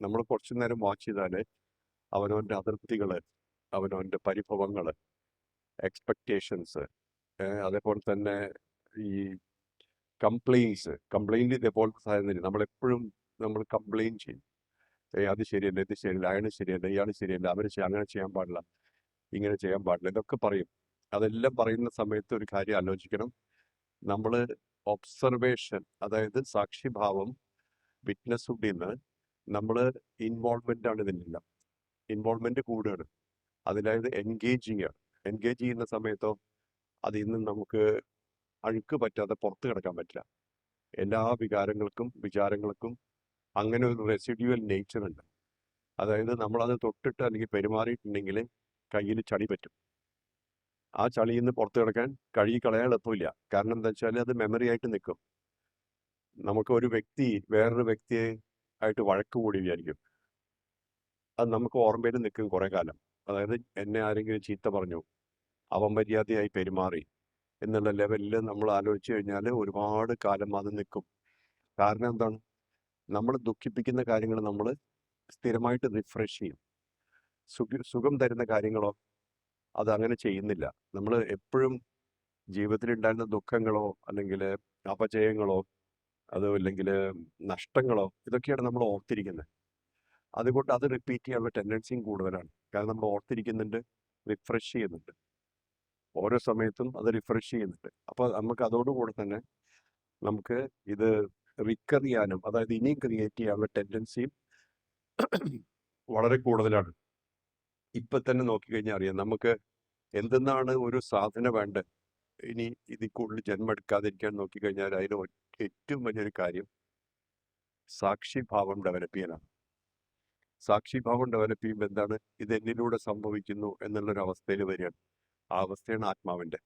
നമ്മൾ കുറച്ചു നേരം വാച്ച് ചെയ്താൽ അവനവൻ്റെ അതൃപ്തികൾ, അവനവൻ്റെ പരിഭവങ്ങൾ, എക്സ്പെക്റ്റേഷൻസ്, അതേപോലെ തന്നെ ഈ കംപ്ലയിൻറ്റ് ഇതേപോലത്തെ സാധനം നമ്മളെപ്പോഴും നമ്മൾ കംപ്ലയിൻ ചെയ്യും. അത് ശരിയല്ല, ഇത് ശരിയല്ല, അയാൾ ശരിയല്ല, ഇയാൾ ശരിയല്ല, അവർ അങ്ങനെ ചെയ്യാൻ പാടില്ല, ഇങ്ങനെ ചെയ്യാൻ പാടില്ല, ഇതൊക്കെ പറയും. അതെല്ലാം പറയുന്ന സമയത്ത് ഒരു കാര്യം ആലോചിക്കണം. നമ്മൾ ഒബ്സർവേഷൻ, അതായത് സാക്ഷിഭാവം, വിറ്റ്നസ്സുഡിൽ നിന്ന് നമ്മൾ ഇൻവോൾവ്മെൻ്റ് ആണ് ഇതിനെല്ലാം. ഇൻവോൾവ്മെൻറ്റ് കൂടുകയാണ്. അതിലായത് എൻഗേജിങ് ആണ്. എൻഗേജ് ചെയ്യുന്ന സമയത്തോ അതിൽ നിന്ന് നമുക്ക് അഴുക്ക് പറ്റാതെ പുറത്ത് കിടക്കാൻ പറ്റില്ല. എല്ലാ വികാരങ്ങൾക്കും വിചാരങ്ങൾക്കും അങ്ങനെ ഒരു റെസിഡ്യുവൽ നേച്ചർ ഉണ്ട്. അതായത് നമ്മളത് തൊട്ടിട്ട് അല്ലെങ്കിൽ പെരുമാറിയിട്ടുണ്ടെങ്കിൽ കയ്യിൽ ചളി പറ്റും. ആ ചളിയിൽ നിന്ന് പുറത്ത് കിടക്കാൻ കഴുകിക്കളയാൻ എളുപ്പമില്ല. കാരണം എന്താ വെച്ചാൽ അത് മെമ്മറി ആയിട്ട് നിൽക്കും. നമുക്ക് ഒരു വ്യക്തി വേറൊരു വ്യക്തിയെ ആയിട്ട് വഴക്ക് കൂടി വിചാരിക്കും, അത് നമുക്ക് ഓർമ്മയിൽ നിൽക്കും കുറേ കാലം. അതായത് എന്നെ ആരെങ്കിലും ചീത്ത പറഞ്ഞു, അപമര്യാദയായി പെരുമാറി എന്നുള്ള ലെവലിൽ നമ്മൾ ആലോചിച്ച് കഴിഞ്ഞാൽ ഒരുപാട് കാലം അത് നിൽക്കും. കാരണം എന്താണ്? നമ്മൾ ദുഃഖിപ്പിക്കുന്ന കാര്യങ്ങൾ നമ്മൾ സ്ഥിരമായിട്ട് റിഫ്രഷ് ചെയ്യും. സുഖം തരുന്ന കാര്യങ്ങളോ അത് അങ്ങനെ ചെയ്യുന്നില്ല. നമ്മൾ എപ്പോഴും ജീവിതത്തിലുണ്ടായിരുന്ന ദുഃഖങ്ങളോ അല്ലെങ്കിൽ അപജയങ്ങളോ അതോ അല്ലെങ്കിൽ നഷ്ടങ്ങളോ ഇതൊക്കെയാണ് നമ്മൾ ഓർത്തിരിക്കുന്നത്. അതുകൊണ്ട് അത് റിപ്പീറ്റ് ചെയ്യാനുള്ള ടെൻഡൻസിയും കൂടുതലാണ്. കാരണം നമ്മൾ ഓർത്തിരിക്കുന്നുണ്ട്, റിഫ്രഷ് ചെയ്യുന്നുണ്ട്, ഓരോ സമയത്തും അത് റിഫ്രഷ് ചെയ്യുന്നുണ്ട്. അപ്പോൾ നമുക്ക് അതോടുകൂടെ തന്നെ നമുക്ക് ഇത് റിക്കർ ചെയ്യാനും, അതായത് ഇനിയും ക്രിയേറ്റ് ചെയ്യാനുള്ള ടെൻഡൻസിയും വളരെ കൂടുതലാണ്. ഇപ്പം തന്നെ നോക്കിക്കഴിഞ്ഞാൽ അറിയാം നമുക്ക് എന്തെന്നാണ് ഒരു സാധന വേണ്ടത്. ഇനി ഇതിൽ കൂടുതൽ ജന്മം എടുക്കാതിരിക്കാൻ നോക്കിക്കഴിഞ്ഞാൽ അതിന് ഏറ്റവും വലിയൊരു കാര്യം സാക്ഷിഭാവം ഡെവലപ്പ് ചെയ്യാനാണ്. സാക്ഷിഭാവം ഡെവലപ്പ് ചെയ്യുമ്പോൾ എന്താണ്, ഇത് എന്നിലൂടെ സംഭവിക്കുന്നു എന്നുള്ളൊരു അവസ്ഥയിൽ വരികയാണ്. ആ അവസ്ഥയാണ് ആത്മാവിൻ്റെ.